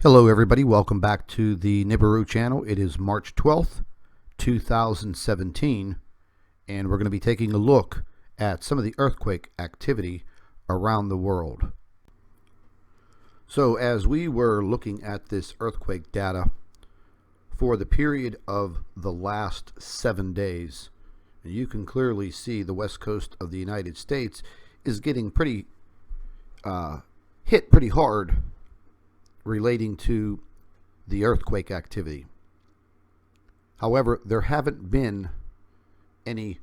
Hello everybody, welcome back to the Nibiru channel. It is March 12th, 2017, and we're going to be taking a look at some of the earthquake activity around the world. So as we were looking at this earthquake data for the period of the last 7 days, you can clearly see the west coast of the United States is getting hit pretty hard relating to the earthquake activity. However, there haven't been any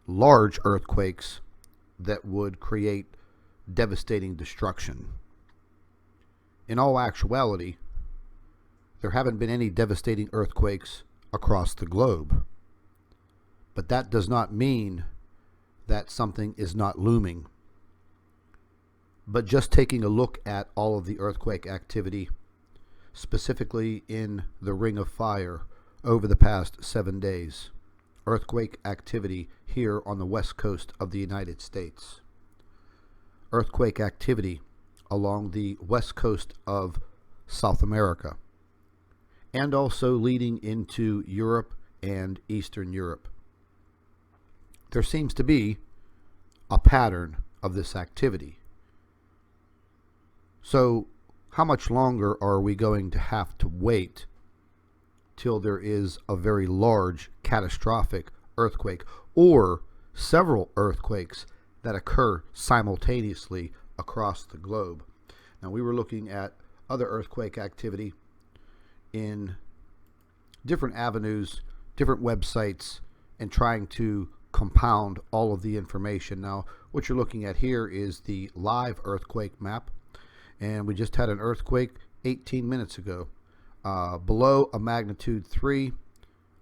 large earthquakes that would create devastating destruction. In all actuality, there haven't been any devastating earthquakes across the globe. But that does not mean that something is not looming. But just taking a look at all of the earthquake activity, specifically in the Ring of Fire over the past 7 days, earthquake activity here on the west coast of the United States, earthquake activity along the west coast of South America, and also leading into Europe and Eastern Europe. There seems to be a pattern of this activity. So how much longer are we going to have to wait till there is a very large catastrophic earthquake or several earthquakes that occur simultaneously across the globe? Now, we were looking at other earthquake activity in different avenues, different websites, and trying to compound all of the information. Now, what you're looking at here is the live earthquake map. And we just had an earthquake 18 minutes ago below a magnitude 3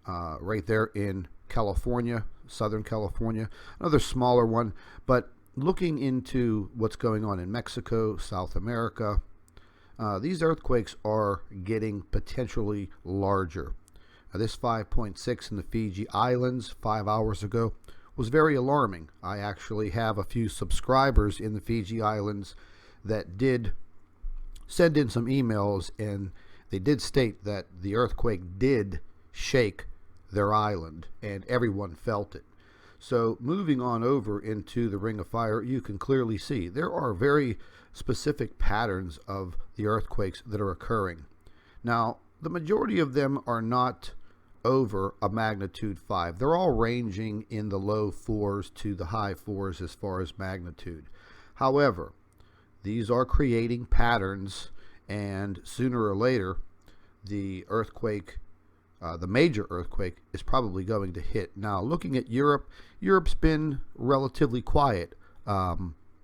right there in California, Southern California. Another smaller one, but looking into what's going on in Mexico, South America, these earthquakes are getting potentially larger. This 5.6 in the Fiji Islands 5 hours ago was very alarming. I actually have a few subscribers in the Fiji Islands that did send in some emails, and they did state that the earthquake did shake their island and everyone felt it. So moving on over into the Ring of Fire, you can clearly see there are very specific patterns of the earthquakes that are occurring. Now, the majority of them are not over a magnitude 5. They're all ranging in the low 4s to the high 4s as far as magnitude. However, these are creating patterns, and sooner or later, the earthquake, the major earthquake, is probably going to hit. Now, looking at Europe, Europe's been relatively quiet.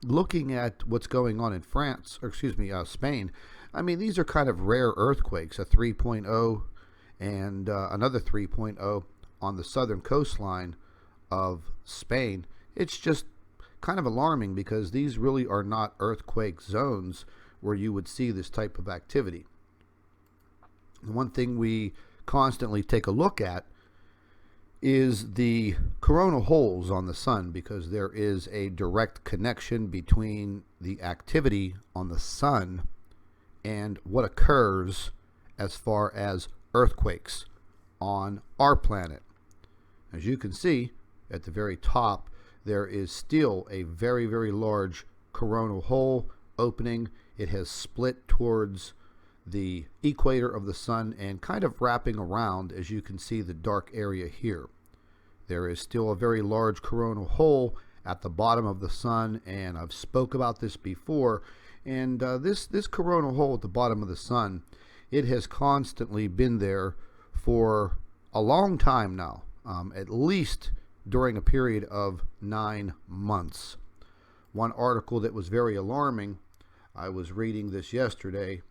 Looking at what's going on in France, or excuse me, Spain, I mean, these are kind of rare earthquakes, a 3.0 and another 3.0 on the southern coastline of Spain. It's just kind of alarming because these really are not earthquake zones where you would see this type of activity. The one thing we constantly take a look at is the coronal holes on the sun, because there is a direct connection between the activity on the sun and what occurs as far as earthquakes on our planet. As you can see at the very top, there is still a very, very large coronal hole opening. It has split towards the equator of the sun and kind of wrapping around, as you can see the dark area here. There is still a very large coronal hole at the bottom of the sun, and I've spoke about this before. And this coronal hole at the bottom of the sun, it has constantly been there for a long time now, at least during a period of 9 months. One article that was very alarming, I was reading this yesterday,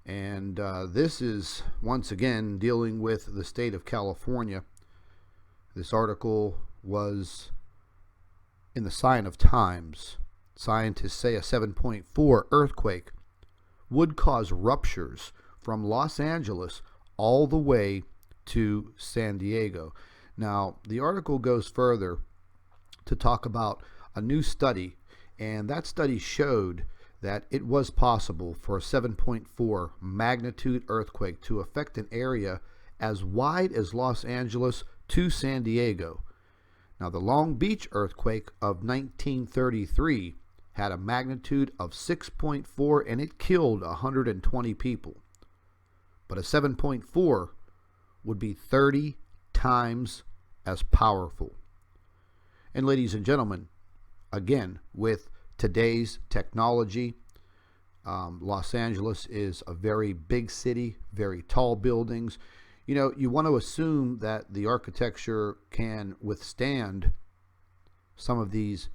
and this is once again dealing with the state of California. This article was in the Sign of Times. Scientists say a 7.4 earthquake would cause ruptures from Los Angeles all the way to San Diego. Now, the article goes further to talk about a new study, and that study showed that it was possible for a 7.4 magnitude earthquake to affect an area as wide as Los Angeles to San Diego. Now, the Long Beach earthquake of 1933 had a magnitude of 6.4 and it killed 120 people. But a 7.4 would be 30 times as powerful. And ladies and gentlemen, again, with today's technology, Los Angeles is a very big city, very tall buildings. You know, you want to assume that the architecture can withstand some of these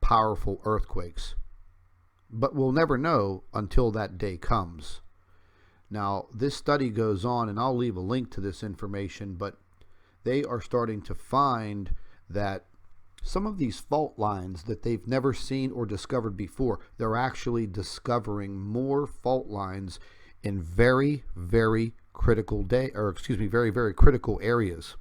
powerful earthquakes, but we'll never know until that day comes. Now, this study goes on, and I'll leave a link to this information, but they are starting to find that some of these fault lines that they've never seen or discovered before, they're actually discovering more fault lines in very, very critical very, very critical areas.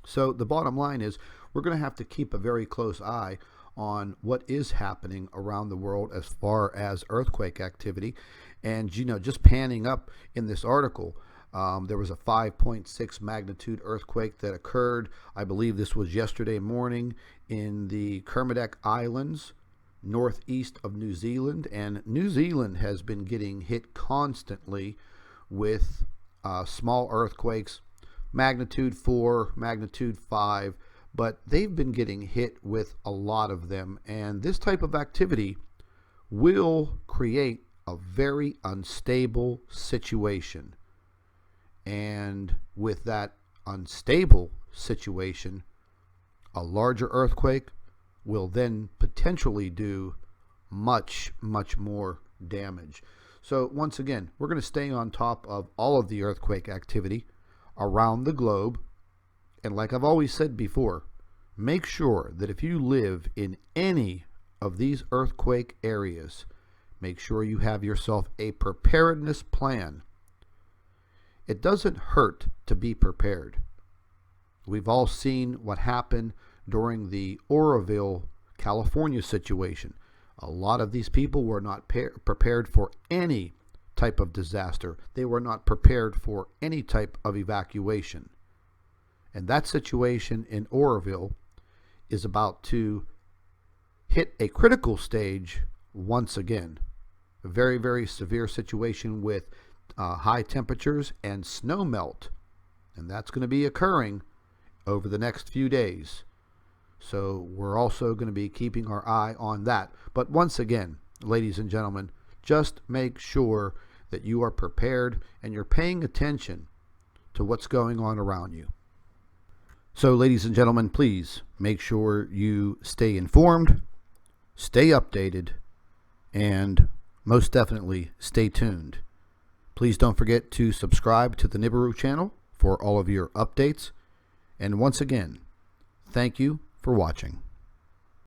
So the bottom line is we're going to have to keep a very close eye on what is happening around the world as far as earthquake activity. And, you know, just panning up in this article, there was a 5.6 magnitude earthquake that occurred. I believe this was yesterday morning in the Kermadec Islands, northeast of New Zealand. And New Zealand has been getting hit constantly with small earthquakes, magnitude 4, magnitude 5, but they've been getting hit with a lot of them. And this type of activity will create a very unstable situation. And with that unstable situation, a larger earthquake will then potentially do much, much more damage. So once again, we're going to stay on top of all of the earthquake activity around the globe. And like I've always said before, make sure that if you live in any of these earthquake areas, make sure you have yourself a preparedness plan. It doesn't hurt to be prepared. We've all seen what happened during the Oroville, California situation. A lot of these people were not prepared for any type of disaster. They were not prepared for any type of evacuation. And that situation in Oroville is about to hit a critical stage once again. A very, very severe situation with high temperatures and snow melt. And that's going to be occurring over the next few days. So we're also going to be keeping our eye on that. But once again, ladies and gentlemen, just make sure that you are prepared and you're paying attention to what's going on around you. So ladies and gentlemen, please make sure you stay informed, stay updated, and most definitely stay tuned. Please don't forget to subscribe to the Nibiru channel for all of your updates. And once again, thank you for watching.